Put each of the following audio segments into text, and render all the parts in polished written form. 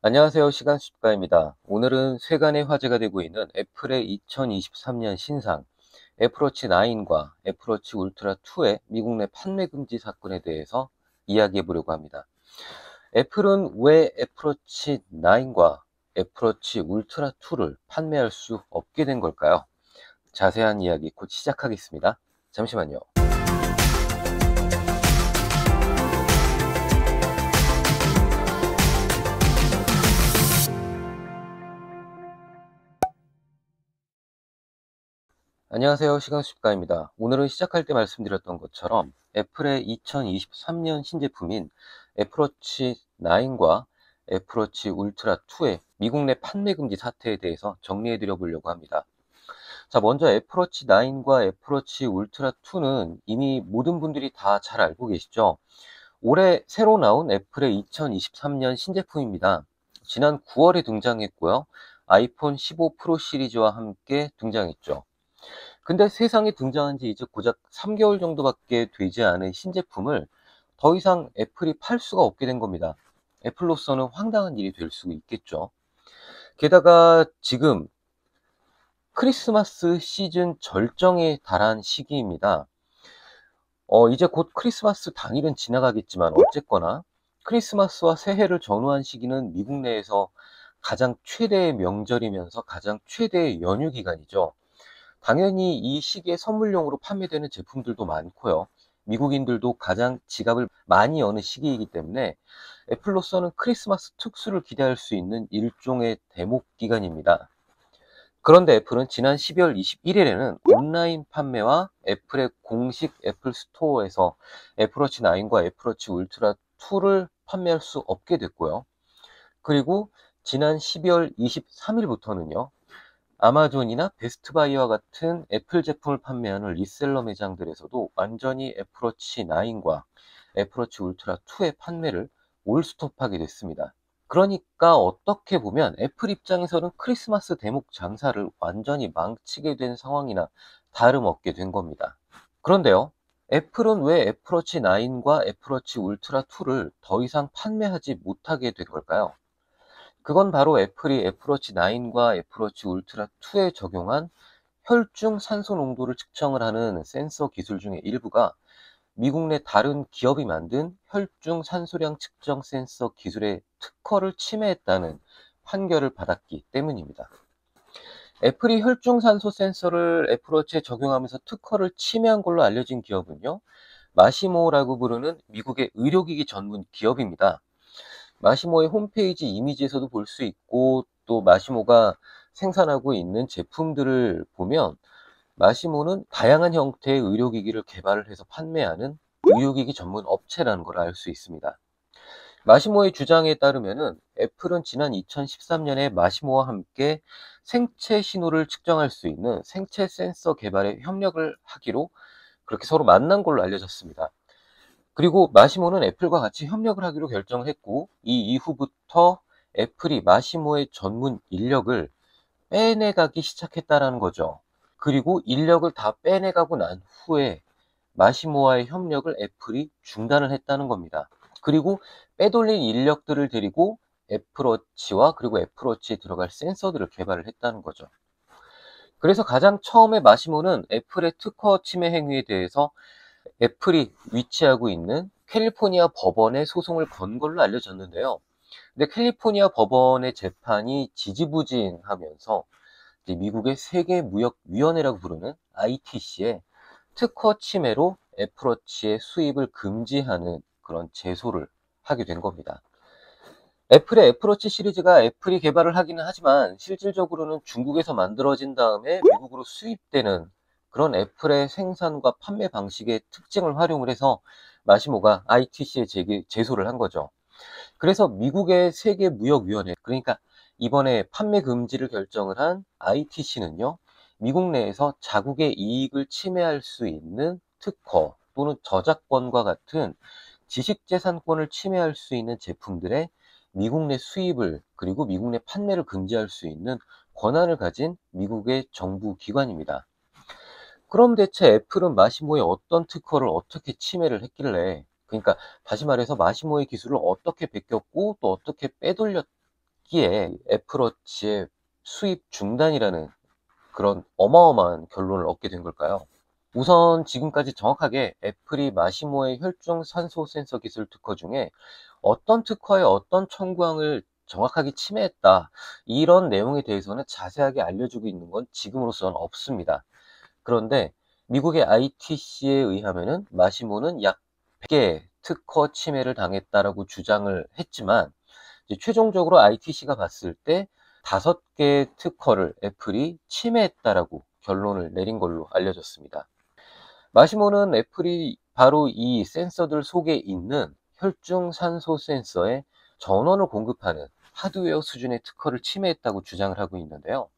안녕하세요. 시간수집가입니다. 오늘은 세간의 화제가 되고 있는 애플의 2023년 신상 애플워치 9과 애플워치 울트라 2의 미국 내 판매 금지 사건에 대해서 이야기해 보려고 합니다. 애플은 왜 애플워치 9과 애플워치 울트라 2를 판매할 수 없게 된 걸까요? 자세한 이야기 곧 시작하겠습니다. 잠시만요. 안녕하세요. 시간수집가입니다. 오늘은 시작할 때 말씀드렸던 것처럼 애플의 2023년 신제품인 애플워치 9과 애플워치 울트라 2의 미국 내 판매 금지 사태에 대해서 정리해 드려 보려고 합니다. 자, 먼저 애플워치 9과 애플워치 울트라 2는 이미 모든 분들이 다 잘 알고 계시죠? 올해 새로 나온 애플의 2023년 신제품입니다. 지난 9월에 등장했고요. 아이폰 15 프로 시리즈와 함께 등장했죠. 근데 세상에 등장한 지 이제 고작 3개월 정도밖에 되지 않은 신제품을 더 이상 애플이 팔 수가 없게 된 겁니다. 애플로서는 황당한 일이 될 수 있겠죠. 게다가 지금 크리스마스 시즌 절정에 달한 시기입니다. 이제 곧 크리스마스 당일은 지나가겠지만 어쨌거나 크리스마스와 새해를 전후한 시기는 미국 내에서 가장 최대의 명절이면서 가장 최대의 연휴 기간이죠. 당연히 이 시기에 선물용으로 판매되는 제품들도 많고요. 미국인들도 가장 지갑을 많이 여는 시기이기 때문에 애플로서는 크리스마스 특수를 기대할 수 있는 일종의 대목 기간입니다. 그런데 애플은 지난 12월 21일에는 온라인 판매와 애플의 공식 애플 스토어에서 애플워치 9과 애플워치 울트라 2를 판매할 수 없게 됐고요. 그리고 지난 12월 23일부터는요. 아마존이나 베스트바이와 같은 애플 제품을 판매하는 리셀러 매장들에서도 완전히 애플워치 9과 애플워치 울트라 2의 판매를 올스톱하게 됐습니다. 그러니까 어떻게 보면 애플 입장에서는 크리스마스 대목 장사를 완전히 망치게 된 상황이나 다름없게 된 겁니다. 그런데요, 애플은 왜 애플워치 9과 애플워치 울트라 2를 더 이상 판매하지 못하게 된 걸까요? 그건 바로 애플이 애플워치 9과 애플워치 울트라 2에 적용한 혈중 산소 농도를 측정을 하는 센서 기술 중에 일부가 미국 내 다른 기업이 만든 혈중 산소량 측정 센서 기술의 특허를 침해했다는 판결을 받았기 때문입니다. 애플이 혈중 산소 센서를 애플워치에 적용하면서 특허를 침해한 걸로 알려진 기업은요, 마시모라고 부르는 미국의 의료기기 전문 기업입니다. 마시모의 홈페이지 이미지에서도 볼 수 있고, 또 마시모가 생산하고 있는 제품들을 보면 마시모는 다양한 형태의 의료기기를 개발을 해서 판매하는 의료기기 전문 업체라는 걸 알 수 있습니다. 마시모의 주장에 따르면은 애플은 지난 2013년에 마시모와 함께 생체 신호를 측정할 수 있는 생체 센서 개발에 협력을 하기로 그렇게 서로 만난 걸로 알려졌습니다. 그리고 마시모는 애플과 같이 협력을 하기로 결정을 했고, 이 이후부터 애플이 마시모의 전문 인력을 빼내가기 시작했다라는 거죠. 그리고 인력을 다 빼내가고 난 후에 마시모와의 협력을 애플이 중단을 했다는 겁니다. 그리고 빼돌린 인력들을 데리고 애플워치와 그리고 애플워치에 들어갈 센서들을 개발을 했다는 거죠. 그래서 가장 처음에 마시모는 애플의 특허 침해 행위에 대해서 애플이 위치하고 있는 캘리포니아 법원에 소송을 건 걸로 알려졌는데요. 근데 캘리포니아 법원의 재판이 지지부진하면서 미국의 세계무역위원회라고 부르는 ITC에 특허 침해로 애플워치의 수입을 금지하는 그런 제소를 하게 된 겁니다. 애플의 애플워치 시리즈가 애플이 개발을 하기는 하지만 실질적으로는 중국에서 만들어진 다음에 미국으로 수입되는 그런 애플의 생산과 판매 방식의 특징을 활용을 해서 마시모가 ITC에 제소를 한 거죠. 그래서 미국의 세계무역위원회, 그러니까 이번에 판매 금지를 결정을 한 ITC는요, 미국 내에서 자국의 이익을 침해할 수 있는 특허 또는 저작권과 같은 지식재산권을 침해할 수 있는 제품들의 미국 내 수입을 그리고 미국 내 판매를 금지할 수 있는 권한을 가진 미국의 정부 기관입니다. 그럼 대체 애플은 마시모의 어떤 특허를 어떻게 침해를 했길래, 그러니까 다시 말해서 마시모의 기술을 어떻게 베꼈고 또 어떻게 빼돌렸길래 있기에 애플워치의 수입 중단이라는 그런 어마어마한 결론을 얻게 된 걸까요? 우선 지금까지 정확하게 애플이 마시모의 혈중 산소 센서 기술 특허 중에 어떤 특허에 어떤 청구항을 정확하게 침해했다, 이런 내용에 대해서는 자세하게 알려주고 있는 건 지금으로서는 없습니다. 그런데 미국의 ITC에 의하면은 마시모는 약 100개 특허 침해를 당했다라고 주장을 했지만, 이제 최종적으로 ITC가 봤을 때 5개 특허를 애플이 침해했다라고 결론을 내린 걸로 알려졌습니다. 마시모는 애플이 바로 이 센서들 속에 있는 혈중 산소 센서에 전원을 공급하는 하드웨어 수준의 특허를 침해했다고 주장을 하고 있는데요.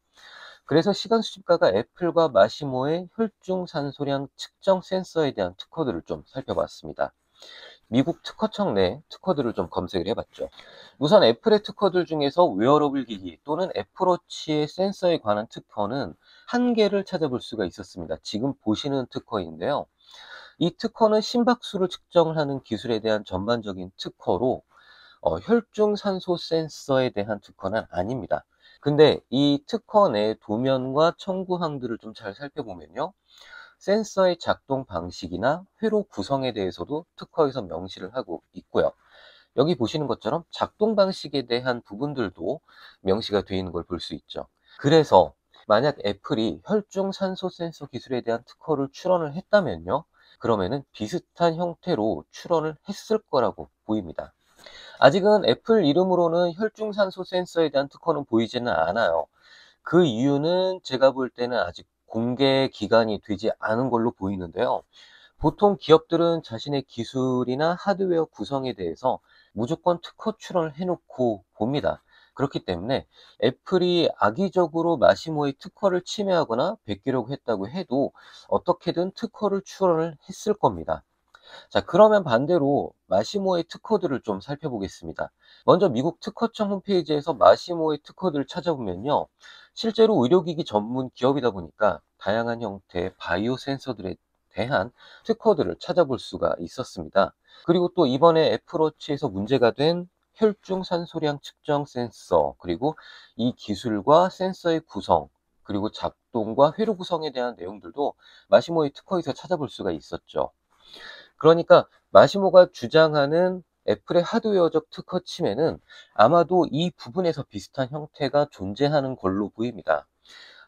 그래서 시간 수집가가 애플과 마시모의 혈중 산소량 측정 센서에 대한 특허들을 좀 살펴봤습니다. 미국 특허청 내 특허들을 좀 검색을 해봤죠. 우선 애플의 특허들 중에서 웨어러블 기기 또는 애플워치의 센서에 관한 특허는 한 개를 찾아볼 수가 있었습니다. 지금 보시는 특허인데요. 이 특허는 심박수를 측정하는 기술에 대한 전반적인 특허로 혈중 산소 센서에 대한 특허는 아닙니다. 근데 이 특허 내 도면과 청구항들을 좀 잘 살펴보면요, 센서의 작동 방식이나 회로 구성에 대해서도 특허에서 명시를 하고 있고요. 여기 보시는 것처럼 작동 방식에 대한 부분들도 명시가 되어 있는 걸 볼 수 있죠. 그래서 만약 애플이 혈중 산소 센서 기술에 대한 특허를 출원을 했다면요, 그러면은 비슷한 형태로 출원을 했을 거라고 보입니다. 아직은 애플 이름으로는 혈중 산소 센서에 대한 특허는 보이지는 않아요. 그 이유는 제가 볼 때는 아직 공개 기간이 되지 않은 걸로 보이는데요. 보통 기업들은 자신의 기술이나 하드웨어 구성에 대해서 무조건 특허 출원을 해놓고 봅니다. 그렇기 때문에 애플이 악의적으로 마시모의 특허를 침해하거나 베끼려고 했다고 해도 어떻게든 특허를 출원을 했을 겁니다. 자, 그러면 반대로 마시모의 특허들을 좀 살펴보겠습니다. 먼저 미국 특허청 홈페이지에서 마시모의 특허들을 찾아보면요, 실제로 의료기기 전문 기업이다 보니까 다양한 형태의 바이오 센서들에 대한 특허들을 찾아볼 수가 있었습니다. 그리고 또 이번에 애플워치에서 문제가 된 혈중 산소량 측정 센서, 그리고 이 기술과 센서의 구성, 그리고 작동과 회로 구성에 대한 내용들도 마시모의 특허에서 찾아볼 수가 있었죠. 그러니까 마시모가 주장하는 애플의 하드웨어적 특허 침해는 아마도 이 부분에서 비슷한 형태가 존재하는 걸로 보입니다.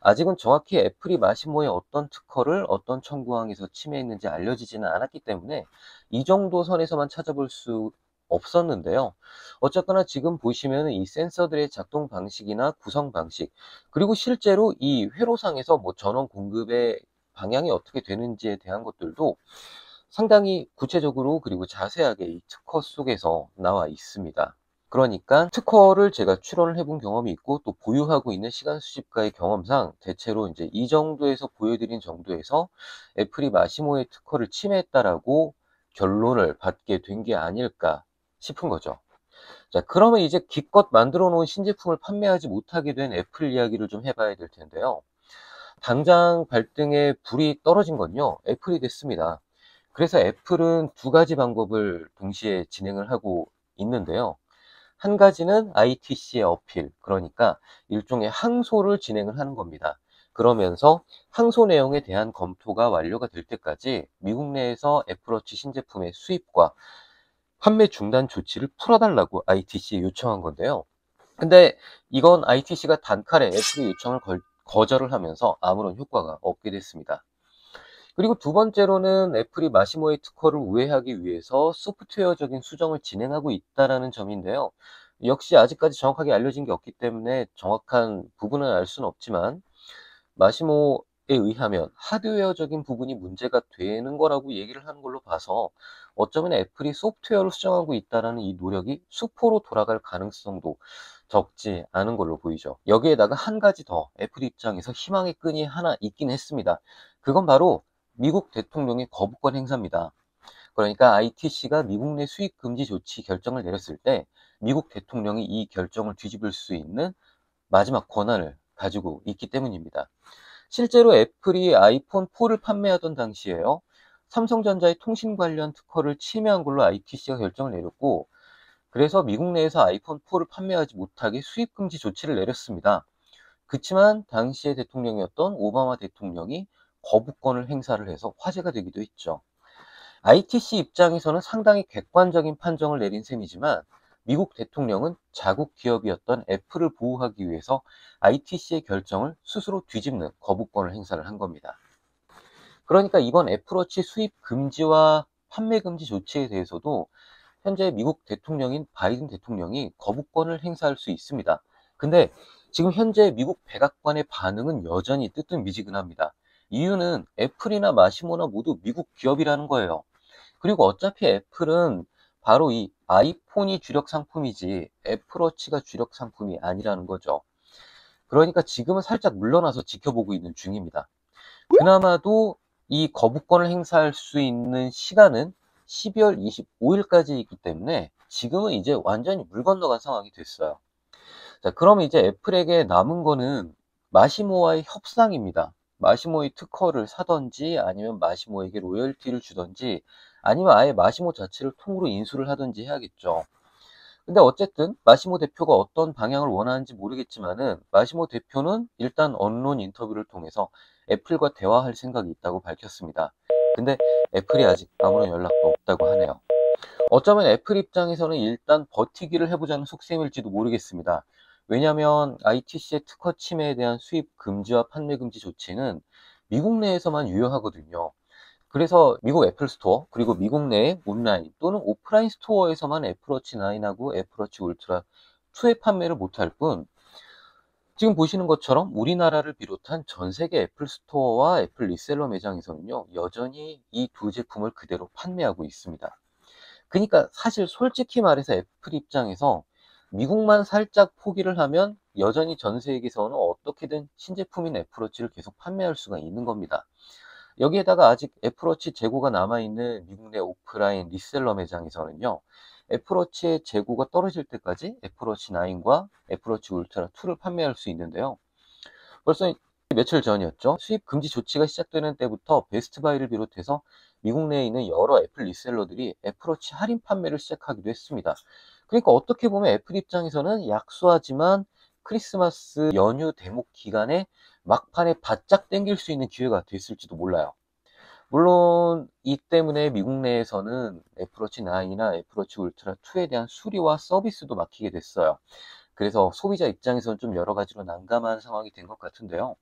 아직은 정확히 애플이 마시모의 어떤 특허를 어떤 청구항에서 침해했는지 알려지지는 않았기 때문에 이 정도 선에서만 찾아볼 수 없었는데요. 어쨌거나 지금 보시면 이 센서들의 작동 방식이나 구성 방식, 그리고 실제로 이 회로상에서 뭐 전원 공급의 방향이 어떻게 되는지에 대한 것들도 상당히 구체적으로 그리고 자세하게 이 특허 속에서 나와 있습니다. 그러니까 특허를 제가 출원을 해본 경험이 있고 또 보유하고 있는 시간 수집가의 경험상 대체로 이제 이 정도에서 보여드린 정도에서 애플이 마시모의 특허를 침해했다라고 결론을 받게 된 게 아닐까 싶은 거죠. 자, 그러면 이제 기껏 만들어 놓은 신제품을 판매하지 못하게 된 애플 이야기를 좀 해봐야 될 텐데요. 당장 발등에 불이 떨어진 건요, 애플이 됐습니다. 그래서 애플은 두 가지 방법을 동시에 진행을 하고 있는데요. 한 가지는 ITC의 어필, 그러니까 일종의 항소를 진행을 하는 겁니다. 그러면서 항소 내용에 대한 검토가 완료가 될 때까지 미국 내에서 애플워치 신제품의 수입과 판매 중단 조치를 풀어달라고 ITC에 요청한 건데요. 근데 이건 ITC가 단칼에 애플의 요청을 거절을 하면서 아무런 효과가 없게 됐습니다. 그리고 두 번째로는 애플이 마시모의 특허를 우회하기 위해서 소프트웨어적인 수정을 진행하고 있다는 점인데요. 역시 아직까지 정확하게 알려진 게 없기 때문에 정확한 부분은 알 수는 없지만, 마시모에 의하면 하드웨어적인 부분이 문제가 되는 거라고 얘기를 하는 걸로 봐서 어쩌면 애플이 소프트웨어를 수정하고 있다는 이 노력이 수포로 돌아갈 가능성도 적지 않은 걸로 보이죠. 여기에다가 한 가지 더 애플 입장에서 희망의 끈이 하나 있긴 했습니다. 그건 바로 미국 대통령의 거부권 행사입니다. 그러니까 ITC가 미국 내 수입 금지 조치 결정을 내렸을 때 미국 대통령이 이 결정을 뒤집을 수 있는 마지막 권한을 가지고 있기 때문입니다. 실제로 애플이 아이폰 4를 판매하던 당시에요, 삼성전자의 통신 관련 특허를 침해한 걸로 ITC가 결정을 내렸고, 그래서 미국 내에서 아이폰 4를 판매하지 못하게 수입 금지 조치를 내렸습니다. 그치만 당시의 대통령이었던 오바마 대통령이 거부권을 행사를 해서 화제가 되기도 했죠. ITC 입장에서는 상당히 객관적인 판정을 내린 셈이지만 미국 대통령은 자국 기업이었던 애플을 보호하기 위해서 ITC의 결정을 스스로 뒤집는 거부권을 행사를 한 겁니다. 그러니까 이번 애플워치 수입 금지와 판매 금지 조치에 대해서도 현재 미국 대통령인 바이든 대통령이 거부권을 행사할 수 있습니다. 근데 지금 현재 미국 백악관의 반응은 여전히 뜨뜻미지근합니다. 이유는 애플이나 마시모나 모두 미국 기업이라는 거예요. 그리고 어차피 애플은 바로 이 아이폰이 주력 상품이지 애플워치가 주력 상품이 아니라는 거죠. 그러니까 지금은 살짝 물러나서 지켜보고 있는 중입니다. 그나마도 이 거부권을 행사할 수 있는 시간은 12월 25일까지 있기 때문에 지금은 이제 완전히 물 건너간 상황이 됐어요. 자, 그럼 이제 애플에게 남은 거는 마시모와의 협상입니다. 마시모의 특허를 사던지 아니면 마시모에게 로열티를 주던지 아니면 아예 마시모 자체를 통으로 인수를 하든지 해야겠죠. 근데 어쨌든 마시모 대표가 어떤 방향을 원하는지 모르겠지만은 마시모 대표는 일단 언론 인터뷰를 통해서 애플과 대화할 생각이 있다고 밝혔습니다. 근데 애플이 아직 아무런 연락도 없다고 하네요. 어쩌면 애플 입장에서는 일단 버티기를 해보자는 속셈일지도 모르겠습니다. 왜냐하면 ITC의 특허 침해에 대한 수입 금지와 판매 금지 조치는 미국 내에서만 유효하거든요. 그래서 미국 애플 스토어 그리고 미국 내의 온라인 또는 오프라인 스토어에서만 애플워치 9하고 애플워치 울트라 2의 판매를 못할 뿐 지금 보시는 것처럼 우리나라를 비롯한 전 세계 애플 스토어와 애플 리셀러 매장에서는요 여전히 이 두 제품을 그대로 판매하고 있습니다. 그러니까 사실 솔직히 말해서 애플 입장에서 미국만 살짝 포기를 하면 여전히 전 세계에서는 어떻게든 신제품인 애플워치를 계속 판매할 수가 있는 겁니다. 여기에다가 아직 애플워치 재고가 남아있는 미국 내 오프라인 리셀러 매장에서는요 애플워치의 재고가 떨어질 때까지 애플워치 9과 애플워치 울트라 2를 판매할 수 있는데요. 벌써 며칠 전이었죠. 수입 금지 조치가 시작되는 때부터 베스트바이를 비롯해서 미국 내에 있는 여러 애플 리셀러들이 애플워치 할인 판매를 시작하기도 했습니다. 그러니까 어떻게 보면 애플 입장에서는 약소하지만 크리스마스 연휴 대목 기간에 막판에 바짝 당길 수 있는 기회가 됐을지도 몰라요. 물론 이 때문에 미국 내에서는 애플워치 9이나 애플워치 울트라 2에 대한 수리와 서비스도 막히게 됐어요. 그래서 소비자 입장에서는 좀 여러 가지로 난감한 상황이 된 것 같은데요.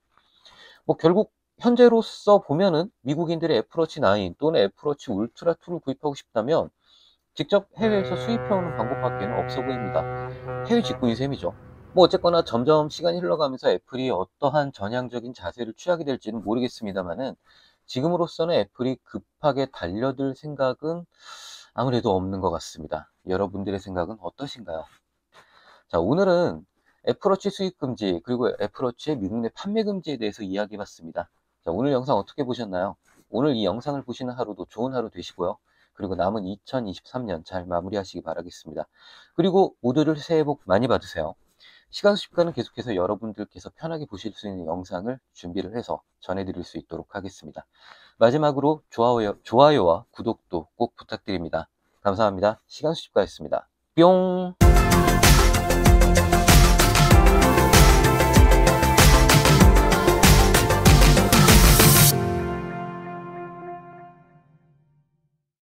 뭐 결국 현재로서 보면은 미국인들의 애플워치 9 또는 애플워치 울트라 2를 구입하고 싶다면 직접 해외에서 수입해오는 방법밖에는 없어 보입니다. 해외 직구인 셈이죠. 뭐 어쨌거나 점점 시간이 흘러가면서 애플이 어떠한 전향적인 자세를 취하게 될지는 모르겠습니다만은 지금으로서는 애플이 급하게 달려들 생각은 아무래도 없는 것 같습니다. 여러분들의 생각은 어떠신가요? 자, 오늘은 애플워치 수입 금지 그리고 애플워치의 미국 내 판매 금지에 대해서 이야기해 봤습니다. 자, 오늘 영상 어떻게 보셨나요? 오늘 이 영상을 보시는 하루도 좋은 하루 되시고요. 그리고 남은 2023년 잘 마무리하시기 바라겠습니다. 그리고 모두들 새해 복 많이 받으세요. 시간 수집가는 계속해서 여러분들께서 편하게 보실 수 있는 영상을 준비를 해서 전해드릴 수 있도록 하겠습니다. 마지막으로 좋아요와 구독도 꼭 부탁드립니다. 감사합니다. 시간 수집가였습니다. 뿅!